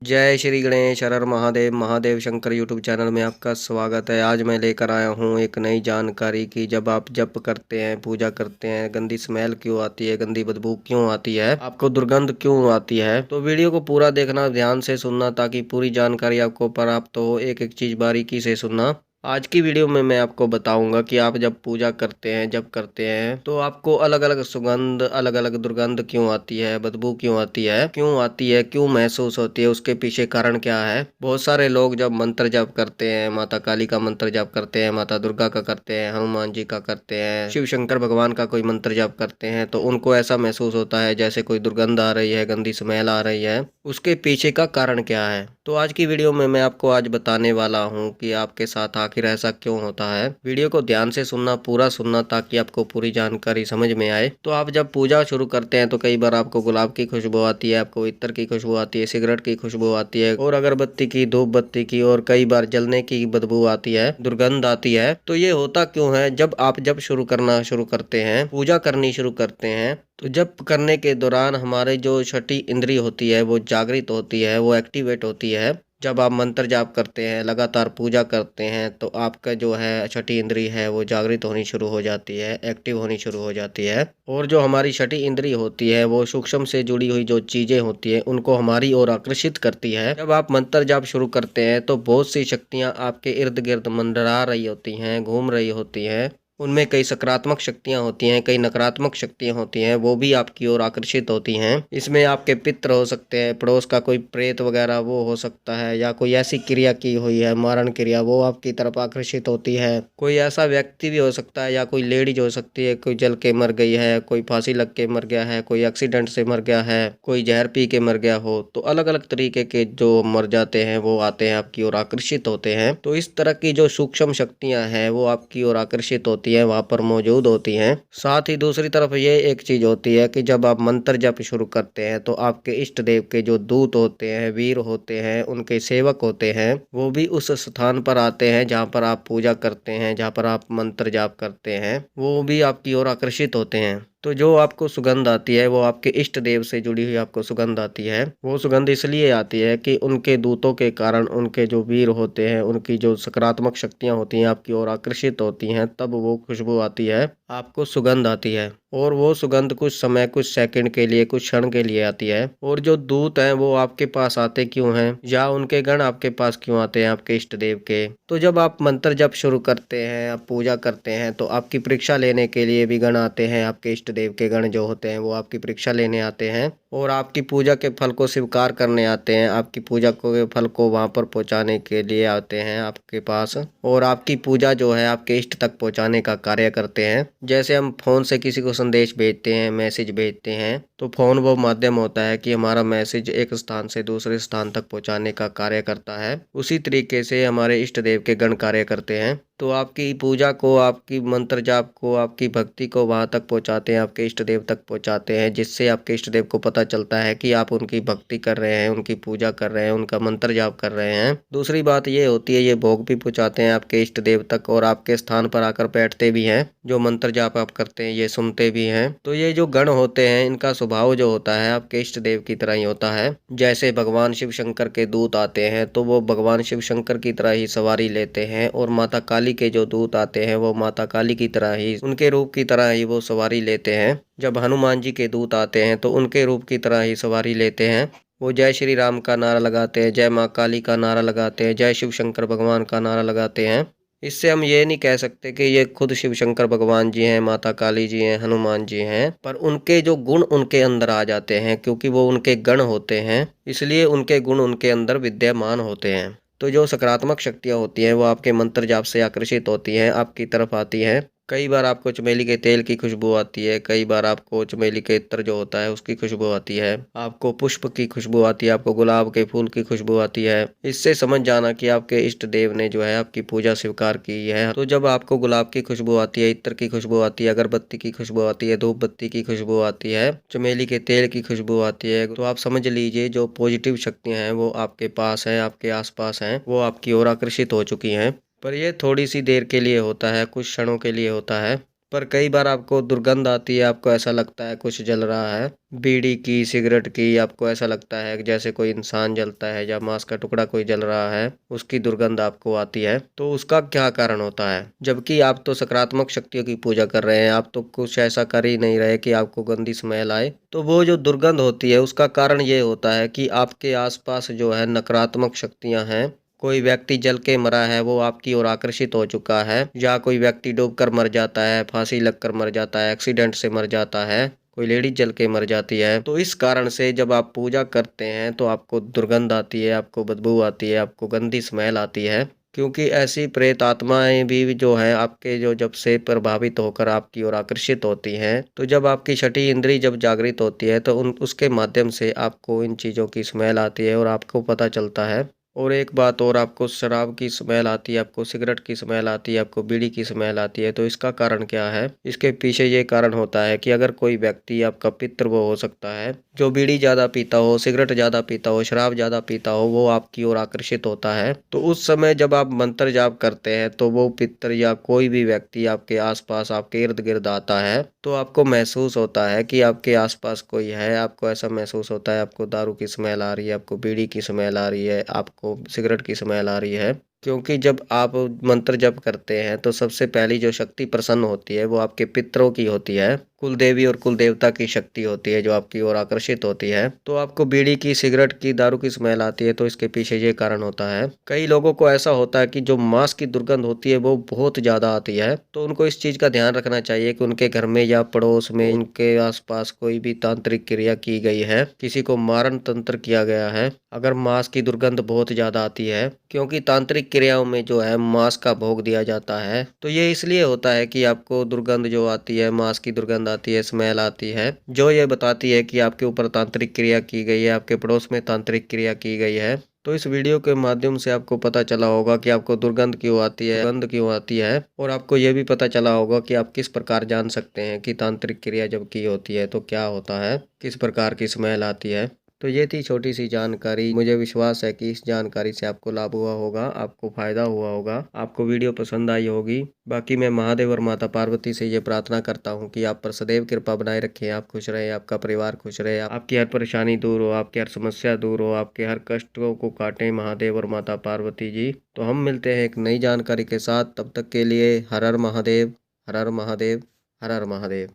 जय श्री गणेश हर हर Mahadev Mahadev Shankar YouTube channel में आपका स्वागत है। आज मैं लेकर आया हूँ एक नई जानकारी कि जब आप जप करते हैं, पूजा करते हैं, गंदी स्मेल क्यों आती है, गंदी बदबू क्यों आती है, आपको दुर्गंध क्यों आती है। तो वीडियो को पूरा देखना, ध्यान से सुनना ताकि पूरी जानकारी आपको प्राप्त हो। एक एक चीज बारीकी से सुनना। आज की वीडियो में मैं आपको बताऊंगा कि आप जब पूजा करते हैं, जब करते हैं तो आपको अलग अलग सुगंध, अलग अलग दुर्गंध क्यों आती है, बदबू क्यों आती है, क्यों महसूस होती है, उसके पीछे कारण क्या है। बहुत सारे लोग जब मंत्र जप करते हैं, माता काली का मंत्र जप करते हैं, माता दुर्गा का करते हैं, हनुमान जी का करते हैं, शिव शंकर भगवान का कोई मंत्र जप करते हैं तो उनको ऐसा महसूस होता है जैसे कोई दुर्गंध आ रही है, गंदी स्मेल आ रही है। उसके पीछे का कारण क्या है, तो आज की वीडियो में मैं आपको आज बताने वाला हूँ कि आपके साथ आखिर ऐसा क्यों होता है। वीडियो को ध्यान से सुनना, पूरा सुनना ताकि आपको पूरी जानकारी समझ में आए। तो आप जब पूजा शुरू करते हैं तो कई बार आपको गुलाब की खुशबू आती है, आपको इत्र की खुशबू आती है, सिगरेट की खुशबू आती है और अगरबत्ती की, धूप बत्ती की, और कई बार जलने की बदबू आती है, दुर्गंध आती है। तो ये होता क्यों है। जब शुरू करते हैं, पूजा करनी शुरू करते हैं, तो जप करने के दौरान हमारे जो छठी इंद्री होती है वो जागृत होती है, वो एक्टिवेट होती है। जब आप मंत्र जाप करते हैं, लगातार पूजा करते हैं तो आपका जो है छठी इंद्री है वो जागृत होनी शुरू हो जाती है, एक्टिव होनी शुरू हो जाती है। और जो हमारी छठी इंद्री होती है वो सूक्ष्म से जुड़ी हुई जो चीजें होती है उनको हमारी ओर आकर्षित करती है। जब आप मंत्र जाप शुरू करते हैं तो बहुत सी शक्तियां आपके इर्द गिर्द मंडरा रही होती हैं, घूम रही होती हैं। उनमें कई सकारात्मक शक्तियां होती हैं, कई नकारात्मक शक्तियां होती हैं, वो भी आपकी ओर आकर्षित होती हैं। इसमें आपके पितृ हो सकते हैं, पड़ोस का कोई प्रेत वगैरह वो हो सकता है, या कोई ऐसी क्रिया की हुई है, मारण क्रिया, वो आपकी तरफ आकर्षित होती है। कोई ऐसा व्यक्ति भी हो सकता है या कोई लेडीज हो सकती है, कोई जल के मर गई है, कोई फांसी लग के मर गया है, कोई एक्सीडेंट से मर गया है, कोई जहर पी के मर गया हो। तो अलग अलग तरीके के जो मर जाते हैं वो आते हैं, आपकी ओर आकर्षित होते हैं। तो इस तरह की जो सूक्ष्म शक्तियां हैं वो आपकी ओर आकर्षित होती है, वहां पर मौजूद होती हैं। साथ ही दूसरी तरफ ये एक चीज होती है कि जब आप मंत्र जप शुरू करते हैं तो आपके इष्ट देव के जो दूत होते हैं, वीर होते हैं, उनके सेवक होते हैं, वो भी उस स्थान पर आते हैं जहाँ पर आप पूजा करते हैं, जहाँ पर आप मंत्र जाप करते हैं, वो भी आपकी ओर आकर्षित होते हैं। तो जो आपको सुगंध आती है वो आपके इष्ट देव से जुड़ी हुई आपको सुगंध आती है। वो सुगंध इसलिए आती है कि उनके दूतों के कारण, उनके जो वीर होते हैं, उनकी जो सकारात्मक शक्तियां होती हैं आपकी ओर आकर्षित होती हैं, तब वो खुशबू आती है, आपको सुगंध आती है। और वो सुगंध कुछ समय, कुछ सेकंड के लिए, कुछ क्षण के लिए आती है। और जो दूत हैं वो आपके पास आते क्यों हैं, या उनके गण आपके पास क्यों आते हैं, आपके इष्ट देव के। तो जब आप मंत्र जप शुरू करते हैं, आप पूजा करते हैं तो आपकी परीक्षा लेने के लिए भी गण आते हैं। आपके इष्ट देव के गण जो होते हैं वो आपकी परीक्षा लेने आते हैं और आपकी पूजा के फल को स्वीकार करने आते हैं, आपकी पूजा के फल को वहां पर पहुंचाने के लिए आते हैं आपके पास, और आपकी पूजा जो है आपके इष्ट तक पहुंचाने का कार्य करते हैं। जैसे हम फोन से किसी को संदेश भेजते हैं, मैसेज भेजते हैं, तो फोन वो माध्यम होता है कि हमारा मैसेज एक स्थान से दूसरे स्थान तक पहुंचाने का कार्य करता है। उसी तरीके से हमारे इष्ट देव के गण कार्य करते हैं। तो आपकी पूजा को, आपकी मंत्र जाप को, आपकी भक्ति को वहां तक पहुंचाते हैं, आपके इष्ट देव तक पहुंचाते हैं, जिससे आपके इष्ट देव को पता चलता है कि आप उनकी भक्ति कर रहे हैं, उनकी पूजा कर रहे हैं, उनका मंत्र जाप कर रहे हैं। दूसरी बात ये होती है, ये भोग भी पहुंचाते हैं आपके इष्ट देव तक और आपके स्थान पर आकर बैठते भी हैं। जो मंत्र जाप आप करते हैं ये सुनते भी हैं। तो ये जो गण होते हैं इनका स्वभाव जो होता है आपके इष्ट देव की तरह ही होता है। जैसे भगवान शिव शंकर के दूत आते हैं तो वो भगवान शिव शंकर की तरह ही सवारी लेते हैं, और माता काली के जो दूत आते हैं वो माता काली की तरह ही, उनके रूप की तरह ही वो सवारी लेते हैं। जब हनुमान जी के दूत आते हैं तो उनके रूप की तरह ही सवारी लेते हैं। वो जय श्री राम का नारा लगाते हैं, जय माँ काली का नारा लगाते हैं, जय शिव शंकर भगवान का नारा लगाते हैं। इससे हम ये नहीं कह सकते कि ये खुद शिव शंकर भगवान जी हैं, माता काली जी हैं, हनुमान जी हैं, पर उनके जो गुण उनके अंदर आ जाते हैं, क्योंकि वो उनके गण होते हैं, इसलिए उनके गुण उनके अंदर विद्यमान होते हैं। तो जो सकारात्मक शक्तियाँ होती हैं वो आपके मंत्र जाप से आकर्षित होती हैं, आपकी तरफ आती हैं। कई बार आपको चमेली के तेल की खुशबू आती है, कई बार आपको चमेली के इत्र जो होता है उसकी खुशबू आती है, आपको पुष्प की खुशबू आती है, आपको गुलाब के फूल की खुशबू आती है। इससे समझ जाना कि आपके इष्ट देव ने जो है आपकी पूजा स्वीकार की है। तो जब आपको गुलाब की खुशबू आती है, इत्र की खुशबू आती है, अगरबत्ती की खुशबू आती है, धूप बत्ती की खुशबू आती है, चमेली के तेल की खुशबू आती है, तो आप समझ लीजिए जो पॉजिटिव शक्तियां हैं वो आपके पास हैं, आपके आसपास हैं, वो आपकी ओर आकर्षित हो चुकी हैं। पर यह थोड़ी सी देर के लिए होता है, कुछ क्षणों के लिए होता है। पर कई बार आपको दुर्गंध आती है, आपको ऐसा लगता है कुछ जल रहा है, बीड़ी की, सिगरेट की, आपको ऐसा लगता है कि जैसे कोई इंसान जलता है या मांस का टुकड़ा कोई जल रहा है, उसकी दुर्गंध आपको आती है। तो उसका क्या कारण होता है? जबकि आप तो सकारात्मक शक्तियों की पूजा कर रहे हैं, आप तो कुछ ऐसा कर ही नहीं रहे कि आपको गंदी स्मेल आए। तो वो जो दुर्गंध होती है उसका कारण ये होता है कि आपके आसपास जो है नकारात्मक शक्तियां हैं। कोई व्यक्ति जल के मरा है, वो आपकी ओर आकर्षित हो चुका है, या कोई व्यक्ति डूबकर मर जाता है, फांसी लगकर मर जाता है, एक्सीडेंट से मर जाता है, कोई लेडीज जल के मर जाती है। तो इस कारण से जब आप पूजा करते हैं तो आपको दुर्गंध आती है, आपको बदबू आती है, आपको गंदी स्मेल आती है। क्योंकि ऐसी प्रेत आत्माएं भी जो है आपके जो जब से प्रभावित होकर आपकी ओर आकर्षित होती हैं, तो जब आपकी छठी इंद्री जब जागृत होती है तो उन उसके माध्यम से आपको इन चीज़ों की स्मेल आती है और आपको पता चलता है। और एक बात और, आपको शराब की स्मेल आती है, आपको सिगरेट की स्मेल आती है, आपको बीड़ी की स्मेल आती है। तो इसका कारण क्या है? इसके पीछे ये कारण होता है कि अगर कोई व्यक्ति आपका पितृ वो हो सकता है, जो बीड़ी ज़्यादा पीता हो, सिगरेट ज़्यादा पीता हो, शराब ज़्यादा पीता हो, वो आपकी ओर आकर्षित होता है। तो उस समय जब आप मंत्र जाप करते हैं तो वो पितृ या कोई भी व्यक्ति आपके आसपास, आपके इर्द गिर्द आता है, तो आपको महसूस होता है कि आपके आसपास कोई है। आपको ऐसा महसूस होता है, आपको दारू की स्मेल आ रही है, आपको बीड़ी की स्मेल आ रही है, आपको सिगरेट की स्मेल आ रही है। क्योंकि जब आप मंत्र जप करते हैं तो सबसे पहली जो शक्ति प्रसन्न होती है वो आपके पितरों की होती है, कुल देवी और कुल देवता की शक्ति होती है जो आपकी ओर आकर्षित होती है। तो आपको बीड़ी की, सिगरेट की, दारू की स्मेल आती है, तो इसके पीछे ये कारण होता है। कई लोगों को ऐसा होता है कि जो मांस की दुर्गंध होती है वो बहुत ज्यादा आती है, तो उनको इस चीज का ध्यान रखना चाहिए कि उनके घर में या पड़ोस में, उनके आसपास कोई भी तांत्रिक क्रिया की गई है, किसी को मारण तंत्र किया गया है, अगर मांस की दुर्गंध बहुत ज्यादा आती है। क्योंकि तांत्रिक क्रियाओं में जो है मांस का भोग दिया जाता है, तो ये इसलिए होता है कि आपको दुर्गंध जो आती है, मांस की दुर्गंध आती है, स्मेल आती है, जो ये बताती है कि आपके ऊपर तांत्रिक क्रिया की गई है, आपके पड़ोस में तांत्रिक क्रिया की गई है। तो इस वीडियो के माध्यम से आपको पता चला होगा कि आपको दुर्गंध क्यों आती है, गंध क्यों आती है, और आपको ये भी पता चला होगा कि आप किस प्रकार जान सकते हैं कि तांत्रिक क्रिया जब की होती है तो क्या होता है, किस प्रकार की स्मेल आती है। तो ये थी छोटी सी जानकारी। मुझे विश्वास है कि इस जानकारी से आपको लाभ हुआ होगा, आपको फायदा हुआ होगा, आपको वीडियो पसंद आई होगी। बाकी मैं महादेव और माता पार्वती से ये प्रार्थना करता हूँ कि आप पर सदैव कृपा बनाए रखें, आप खुश रहें, आपका परिवार खुश रहे, आपकी हर परेशानी दूर हो, आपकी हर समस्या दूर हो, आपके हर कष्टों को काटें महादेव और माता पार्वती जी। तो हम मिलते हैं एक नई जानकारी के साथ, तब तक के लिए हर हर महादेव, हर हर महादेव, हर हर महादेव।